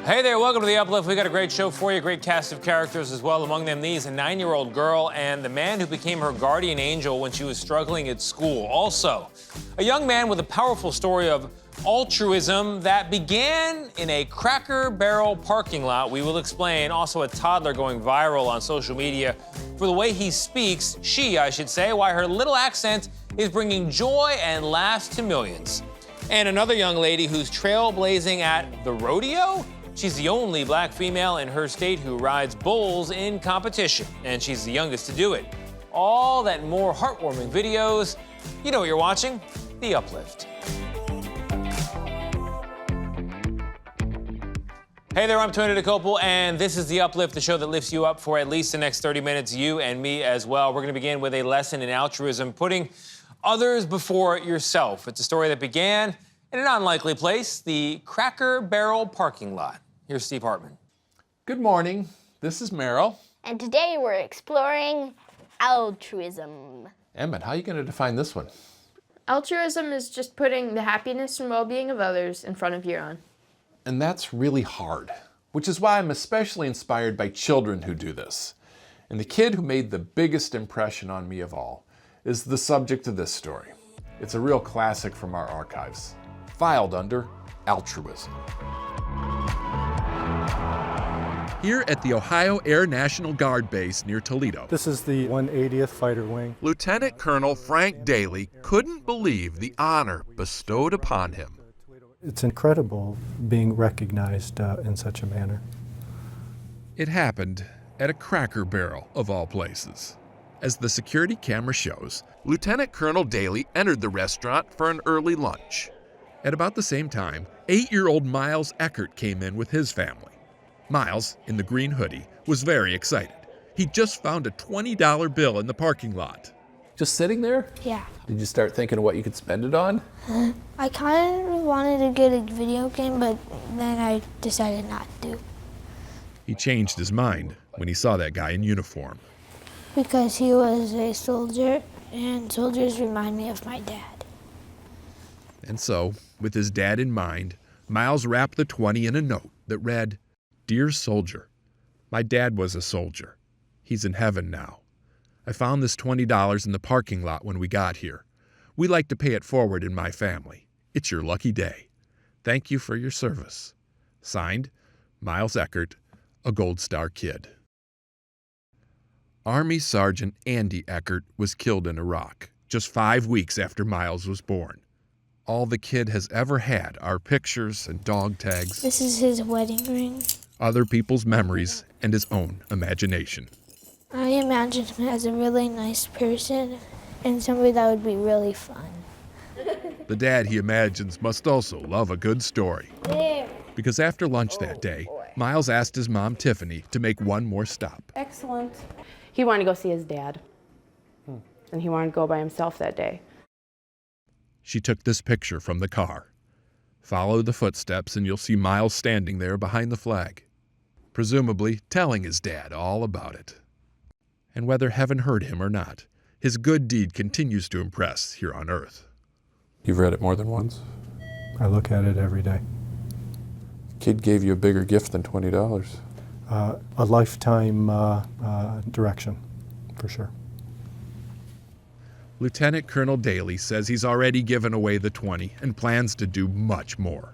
Hey there, welcome to the Uplift. We got a great show for you, great cast of characters as well. Among them, these, a 9-year-old girl and the man who became her guardian angel when she was struggling at school. Also, a young man with a powerful story of altruism that began in a Cracker Barrel parking lot. We will explain. Also, a toddler going viral on social media for the way he speaks, I should say, why her little accent is bringing joy and laughs to millions. And another young lady who's trailblazing at the rodeo. She's the only black female in her state who rides bulls in competition, and she's the youngest to do it. All that and more heartwarming videos. You know what you're watching, The Uplift. Hey there, I'm Tony DeCopel, and this is The Uplift, the show that lifts you up for at least the next 30 minutes, you and me as well. We're gonna begin with a lesson in altruism, putting others before yourself. It's a story that began in an unlikely place, the Cracker Barrel parking lot. Here's Steve Hartman. Good morning. This is Merrill. And today we're exploring altruism. Emmett, how are you going to define this one? Altruism is just putting the happiness and well-being of others in front of your own. And that's really hard, which is why I'm especially inspired by children who do this. And the kid who made the biggest impression on me of all is the subject of this story. It's a real classic from our archives, filed under altruism. Here at the Ohio Air National Guard Base near Toledo, This is the 180th Fighter Wing. Lieutenant Colonel Frank Daly couldn't believe the honor bestowed upon him. It's incredible being recognized in such a manner. It happened at a Cracker Barrel, of all places. As the security camera shows, Lieutenant Colonel Daly entered the restaurant for an early lunch. At about the same time, 8-year-old Miles Eckert came in with his family. Miles, in the green hoodie, was very excited. He just found a $20 bill in the parking lot. Just sitting there? Yeah. Did you start thinking of what you could spend it on? I kind of wanted to get a video game, but then I decided not to. He changed his mind when he saw that guy in uniform. Because he was a soldier, and soldiers remind me of my dad. And so, with his dad in mind, Miles wrapped the 20 in a note that read, "Dear soldier, my dad was a soldier. He's in heaven now. I found this $20 in the parking lot when we got here. We like to pay it forward in my family. It's your lucky day. Thank you for your service. Signed, Miles Eckert, a Gold Star kid." Army Sergeant Andy Eckert was killed in Iraq just 5 weeks after Miles was born. All the kid has ever had are pictures and dog tags, This is his wedding ring. other people's memories, and his own imagination. I imagine him as a really nice person and somebody that would be really fun. The dad he imagines must also love a good story. There. Because after lunch that day, Miles asked his mom, Tiffany, to make one more stop. Excellent. He wanted to go see his dad. And he wanted to go by himself that day. She took this picture from the car. Follow the footsteps and you'll see Miles standing there behind the flag, presumably telling his dad all about it. And whether heaven heard him or not, his good deed continues to impress here on earth. You've read it more than once? I look at it every day. Kid gave you a bigger gift than $20. A lifetime direction, for sure. Lieutenant Colonel Daly says he's already given away the 20 and plans to do much more.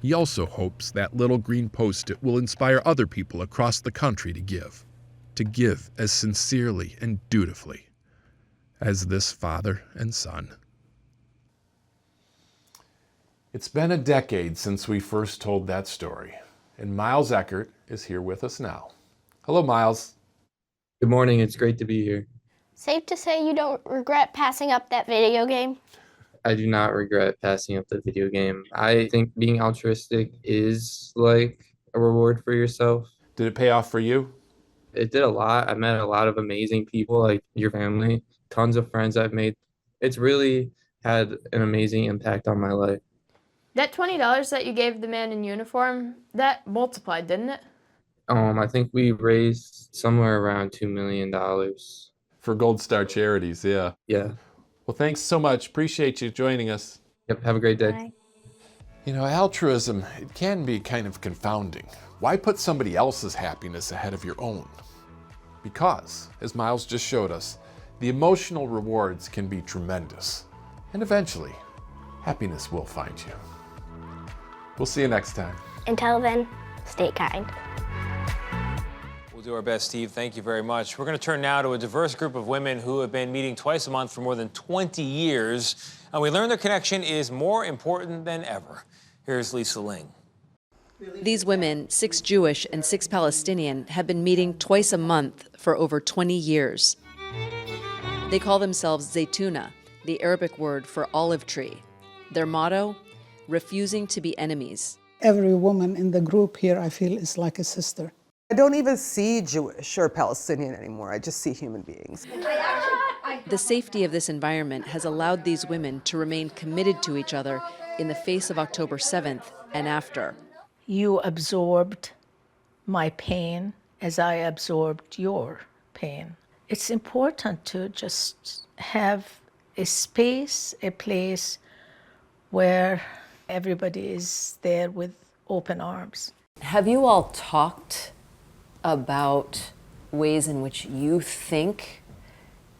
He also hopes that little green post-it will inspire other people across the country to give as sincerely and dutifully as this father and son. It's been a decade since we first told that story, and Miles Eckert is here with us now. Hello, Miles. Good morning, it's great to be here. Safe to say you don't regret passing up that video game? I do not regret passing up the video game. I think being altruistic is like a reward for yourself. Did it pay off for you? It did a lot. I met a lot of amazing people, like your family, tons of friends I've made. It's really had an amazing impact on my life. That $20 that you gave the man in uniform, that multiplied, didn't it? I think we raised somewhere around $2 million. For Gold Star Charities, yeah. Yeah. Well, thanks so much. Appreciate you joining us. Yep, have a great day. Bye. You know, altruism, it can be kind of confounding. Why put somebody else's happiness ahead of your own? Because, as Miles just showed us, the emotional rewards can be tremendous. And eventually, happiness will find you. We'll see you next time. Until then, stay kind. We'll do our best, Steve. Thank you very much. We're going to turn now to a diverse group of women who have been meeting twice a month for more than 20 years. And we learned their connection is more important than ever. Here's Lisa Ling. These women, 6 Jewish and 6 Palestinian, have been meeting twice a month for over 20 years. They call themselves ZETuna, the Arabic word for olive tree. Their motto, refusing to be enemies. Every woman in the group here, I feel, is like a sister. I don't even see Jewish or Palestinian anymore. I just see human beings. The safety of this environment has allowed these women to remain committed to each other in the face of October 7th and after. You absorbed my pain as I absorbed your pain. It's important to just have a space, a place where everybody is there with open arms. Have you all talked about ways in which you think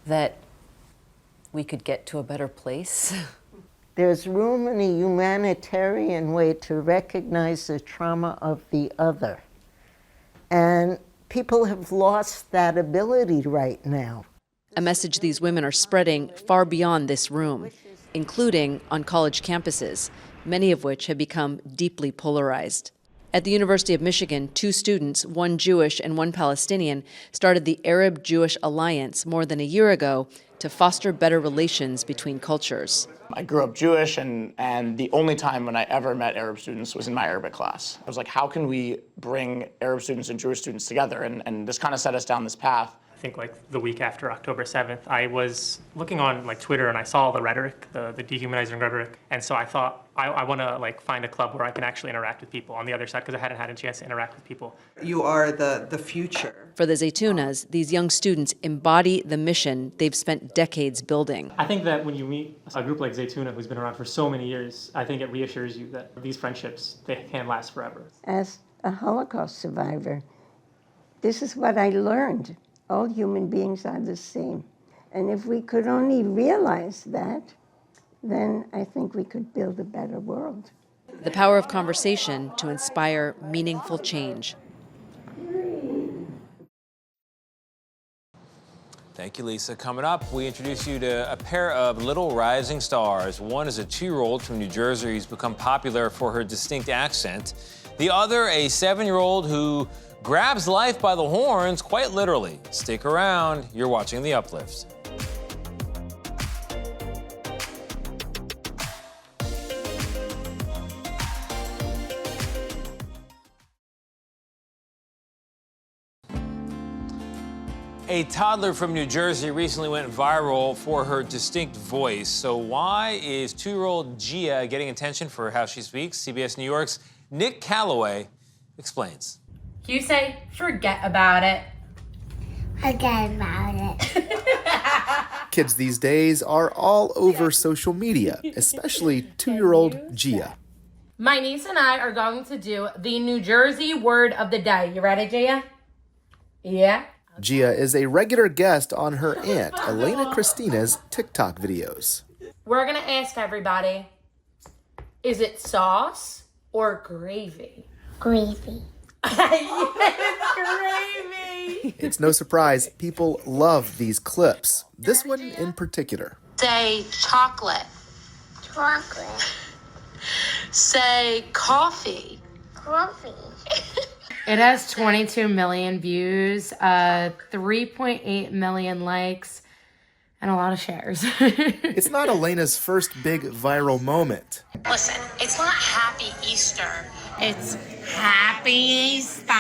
that we could get to a better place? There's room in a humanitarian way to recognize the trauma of the other. And people have lost that ability right now. A message these women are spreading far beyond this room, including on college campuses, many of which have become deeply polarized. At the University of Michigan, 2 students, 1 Jewish and 1 Palestinian, started the Arab-Jewish Alliance more than a year ago to foster better relations between cultures. I grew up Jewish, and the only time when I ever met Arab students was in my Arabic class. I was like, how can we bring Arab students and Jewish students together? And this kind of set us down this path. I think like the week after October 7th, I was looking on like Twitter and I saw the rhetoric, the dehumanizing rhetoric. And so I thought, I want to like find a club where I can actually interact with people on the other side, because I hadn't had a chance to interact with people. You are the future. For the ZETunas, these young students embody the mission they've spent decades building. I think that when you meet a group like ZETuna, who's been around for so many years, I think it reassures you that these friendships, they can last forever. As a Holocaust survivor, this is what I learned. All human beings are the same. And if we could only realize that, then I think we could build a better world. The power of conversation to inspire meaningful change. Thank you, Lisa. Coming up, we introduce you to a pair of little rising stars. One is a 2-year-old from New Jersey who's become popular for her distinct accent. The other, a 7-year-old who grabs life by the horns, quite literally. Stick around. You're watching The Uplift. A toddler from New Jersey recently went viral for her distinct voice. So why is 2-year-old Gia getting attention for how she speaks? CBS New York's Nick Calloway explains. You say, forget about it. Forget about it. Kids these days are all over social media, especially 2-year-old Gia. My niece and I are going to do the New Jersey word of the day. You ready, Gia? Yeah? Gia is a regular guest on her aunt, Elena Christina's TikTok videos. We're going to ask everybody, is it sauce or gravy? Gravy. Yes, gravy! It's no surprise people love these clips, this one in particular. Say chocolate. Chocolate. Say coffee. Coffee. It has 22 million views, 3.8 million likes, and a lot of shares. It's not Elena's first big viral moment. Listen, it's not Happy Easter. It's Happy Easter.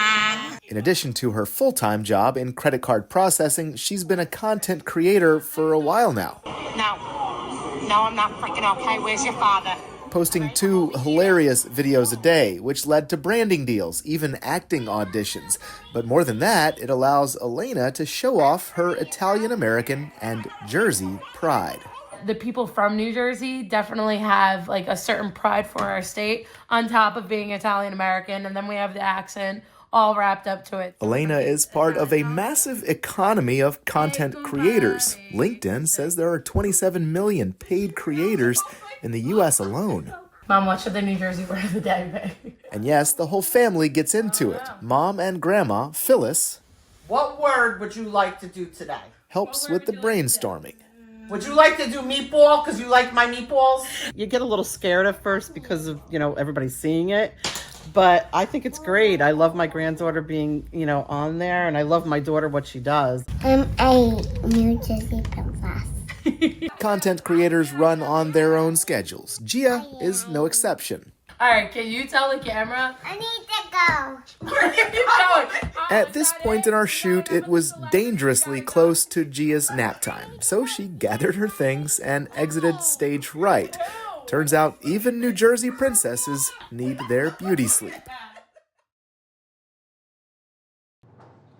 In addition to her full-time job in credit card processing, she's been a content creator for a while now. No, I'm not freaking okay. Where's your father? Posting 2 hilarious videos a day, which led to branding deals, even acting auditions. But more than that, it allows Elena to show off her Italian-American and Jersey pride. The people from New Jersey definitely have like a certain pride for our state on top of being Italian American, and then we have the accent all wrapped up to it. Elena is part of a massive economy of content creators. LinkedIn says there are 27 million paid creators in the U.S. alone. Mom, what should the New Jersey word of the day be? And yes, the whole family gets into it. Mom and Grandma, Phyllis, what word would you like to do today? helps with the brainstorming. Would you like to do meatball because you like my meatballs? You get a little scared at first because of, everybody seeing it. But I think it's great. I love my granddaughter being, on there, and I love my daughter, what she does. I'm a New Jersey princess. Content creators run on their own schedules. Gia is no exception. All right, can you tell the camera? I need to go. Where are you going? At this point in our shoot, it was dangerously close to Gia's nap time, so she gathered her things and exited stage right. Turns out even New Jersey princesses need their beauty sleep.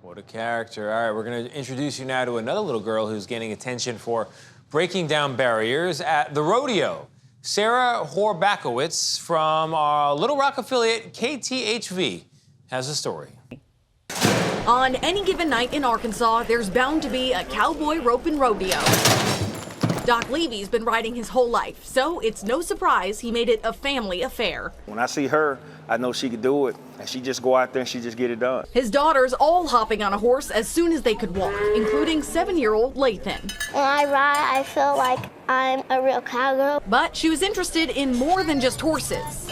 What a character. All right, we're going to introduce you now to another little girl who's gaining attention for breaking down barriers at the rodeo. Sarah Horbakowitz from our Little Rock affiliate KTHV has a story. On any given night in Arkansas, there's bound to be a cowboy roping rodeo. Doc Levy's been riding his whole life, so it's no surprise he made it a family affair. When I see her, I know she could do it, and she just go out there and she just get it done. His daughters all hopping on a horse as soon as they could walk, including 7-year-old Lathan. When I ride, I feel like I'm a real cowgirl. But she was interested in more than just horses.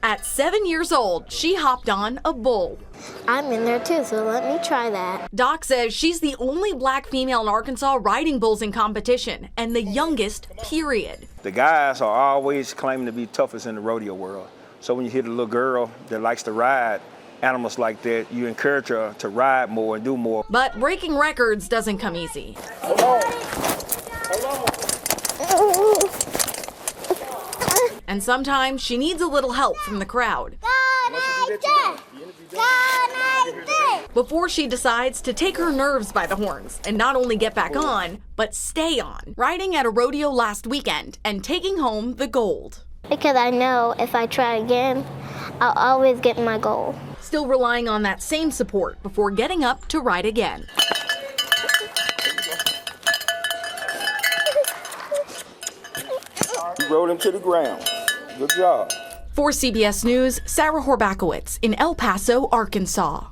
At 7 years old, she hopped on a bull. I'm in there too, so let me try that. Doc says she's the only black female in Arkansas riding bulls in competition, and the youngest, period. The guys are always claiming to be toughest in the rodeo world. So when you hit a little girl that likes to ride animals like that, you encourage her to ride more and do more. But breaking records doesn't come easy. And sometimes she needs a little help from the crowd. Before she decides to take her nerves by the horns and not only get back on, but stay on, riding at a rodeo last weekend and taking home the gold. Because I know if I try again, I'll always get my goal. Still relying on that same support before getting up to ride again. You rolled him to the ground. Good job. For CBS News, Sarah Horbakowitz in El Paso, Arkansas.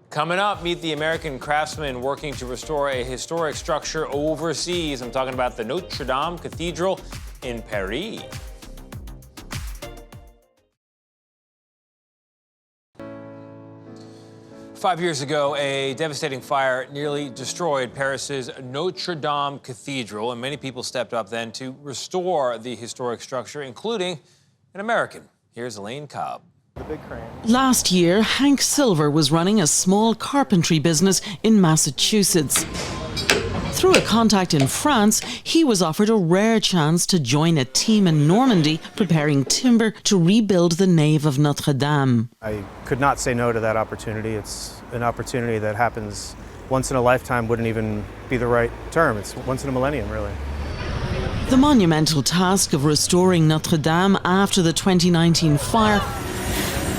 Coming up, meet the American craftsmen working to restore a historic structure overseas. I'm talking about the Notre Dame Cathedral in Paris. Five years ago, a devastating fire nearly destroyed Paris's Notre Dame Cathedral, and many people stepped up then to restore the historic structure, including an American. Here's Elaine Cobb. Last year, Hank Silver was running a small carpentry business in Massachusetts. Through a contact in France, he was offered a rare chance to join a team in Normandy preparing timber to rebuild the nave of Notre Dame. I could not say no to that opportunity. It's an opportunity that happens once in a lifetime, wouldn't even be the right term. It's once in a millennium, really. The monumental task of restoring Notre Dame after the 2019 fire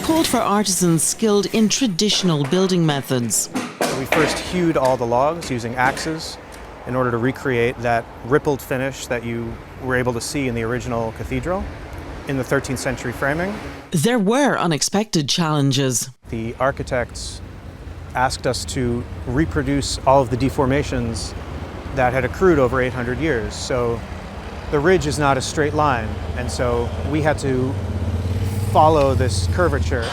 called for artisans skilled in traditional building methods. We first hewed all the logs using axes in order to recreate that rippled finish that you were able to see in the original cathedral in the 13th century framing. There were unexpected challenges. The architects asked us to reproduce all of the deformations that had accrued over 800 years. So the ridge is not a straight line, and so we had to follow this curvature.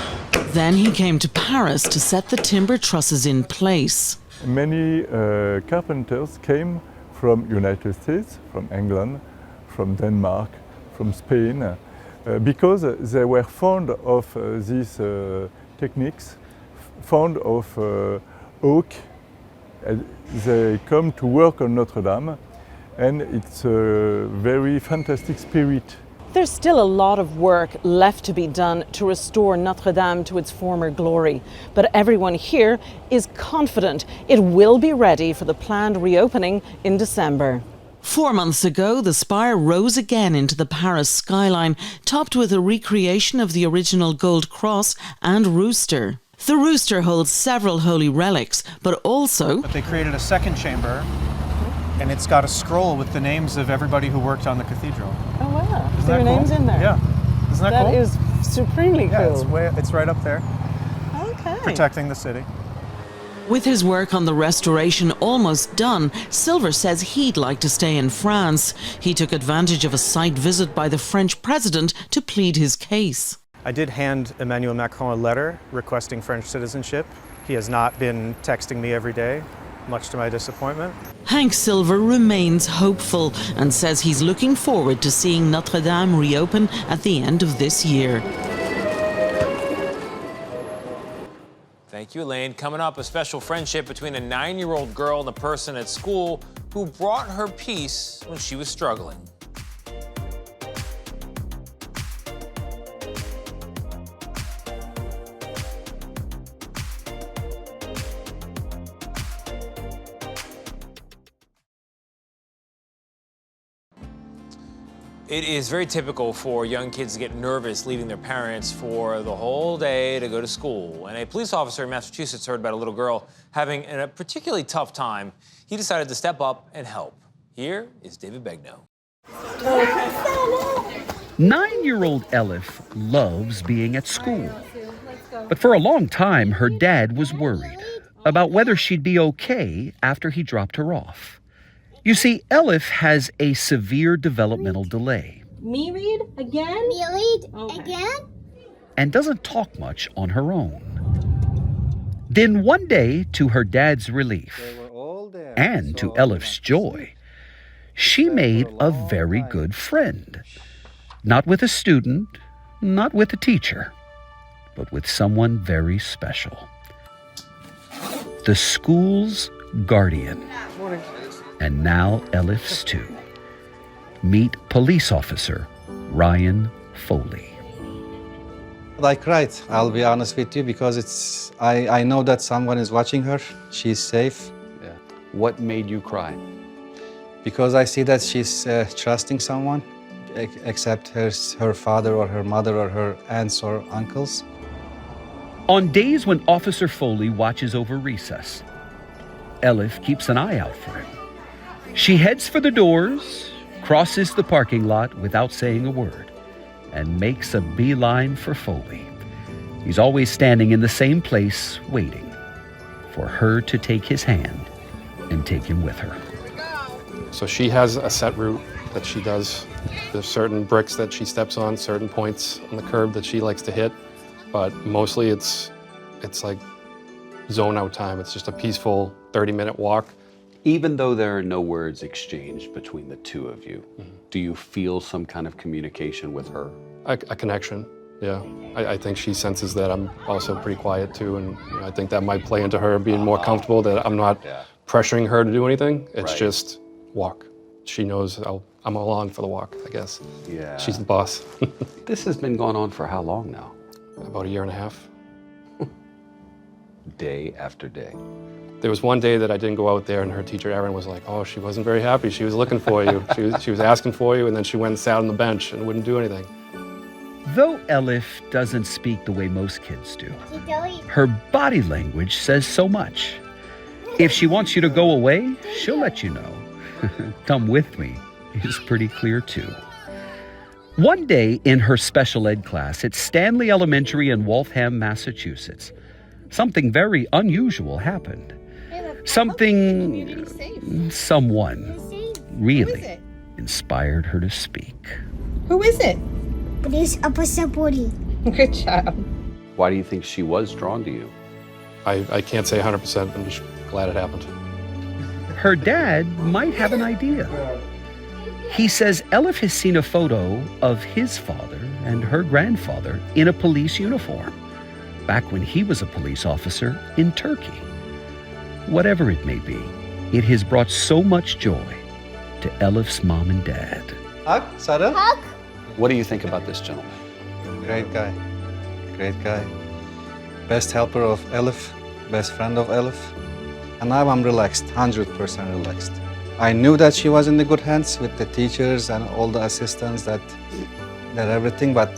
Then he came to Paris to set the timber trusses in place. Many carpenters came from United States, from England, from Denmark, from Spain, because they were fond of these techniques, fond of oak. They come to work on Notre Dame, and it's a very fantastic spirit. There's still a lot of work left to be done to restore Notre Dame to its former glory, but everyone here is confident it will be ready for the planned reopening in December. 4 months ago, the spire rose again into the Paris skyline, topped with a recreation of the original gold cross and rooster. The rooster holds several holy relics, but also... But they created a second chamber, and it's got a scroll with the names of everybody who worked on the cathedral. Oh, wow. Isn't There are that cool? names in there. Yeah. Isn't that cool? That is supremely cool. Yeah, it's right up there. Okay. Protecting the city. With his work on the restoration almost done, Silver says he'd like to stay in France. He took advantage of a site visit by the French president to plead his case. I did hand Emmanuel Macron a letter requesting French citizenship. He has not been texting me every day, much to my disappointment. Hank Silver remains hopeful and says he's looking forward to seeing Notre Dame reopen at the end of this year. Thank you, Elaine. Coming up, a special friendship between a 9-year-old girl and a person at school who brought her peace when she was struggling. It is very typical for young kids to get nervous leaving their parents for the whole day to go to school. And a police officer in Massachusetts heard about a little girl having a particularly tough time. He decided to step up and help. Here is David Begnaud. 9-year-old Elif loves being at school. But for a long time, her dad was worried about whether she'd be okay after he dropped her off. You see, Elif has a severe developmental delay. Me read again? Me read again? And doesn't talk much on her own. Then one day, to her dad's relief, and to Elif's joy, she made a very good friend. Not with a student, not with a teacher, but with someone very special. The school's guardian. And now Elif's too. Meet police officer Ryan Foley. I cried, I'll be honest with you, because I know that someone is watching her. She's safe. Yeah. What made you cry? Because I see that she's trusting someone, except her father or her mother or her aunts or uncles. On days when Officer Foley watches over recess, Elif keeps an eye out for him. She heads for the doors, crosses the parking lot without saying a word, and makes a beeline for Foley. He's always standing in the same place, waiting for her to take his hand and take him with her. So she has a set route that she does. There's certain bricks that she steps on, certain points on the curb that she likes to hit, but mostly it's like zone out time. It's just a peaceful 30-minute walk. Even though there are no words exchanged between the two of you, do you feel some kind of communication with her? A connection, yeah. I think she senses that I'm also pretty quiet too, and I think that might play into her being more comfortable, that I'm not pressuring her to do anything. It's just walk. She knows I'm along for the walk, I guess. Yeah. She's the boss. This has been going on for how long now? About 1.5 years. Day after day. There was one day that I didn't go out there, and her teacher, Erin, was like, oh, she wasn't very happy. She was looking for you. She was asking for you, and then she went and sat on the bench and wouldn't do anything. Though Elif doesn't speak the way most kids do, her body language says so much. If she wants you to go away, she'll let you know. Come with me is pretty clear too. One day in her special ed class at Stanley Elementary in Waltham, Massachusetts, something very unusual happened. Someone really inspired her to speak. Who is it? It is Officer Foley. Good job. Why do you think she was drawn to you? I can't say 100%. I'm just glad it happened. Her dad might have an idea. He says Elif has seen a photo of his father and her grandfather in a police uniform, back when he was a police officer in Turkey. Whatever it may be, it has brought so much joy to Elif's mom and dad. Hug, Sarah? Hug. What do you think about this gentleman? Great guy. Great guy. Best helper of Elif, best friend of Elif. And now I'm relaxed, 100% relaxed. I knew that she was in the good hands with the teachers and all the assistants that everything, but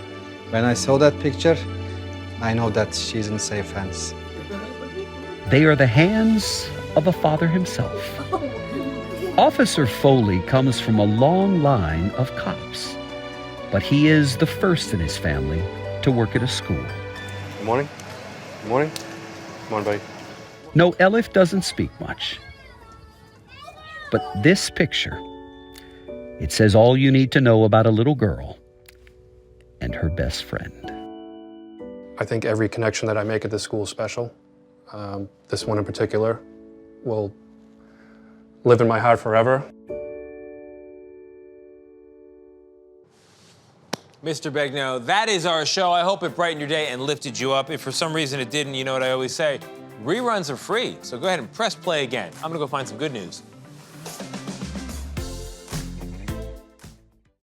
when I saw that picture, I know that she's in safe hands. They are the hands of a father himself. Officer Foley comes from a long line of cops, but he is the first in his family to work at a school. Good morning. Good morning. Come on, buddy. No, Elif doesn't speak much. But this picture, it says all you need to know about a little girl and her best friend. I think every connection that I make at this school is special. This one in particular will live in my heart forever. Mr. Begnaud, that is our show. I hope it brightened your day and lifted you up. If for some reason it didn't, you know what I always say, reruns are free. So go ahead and press play again. I'm gonna go find some good news.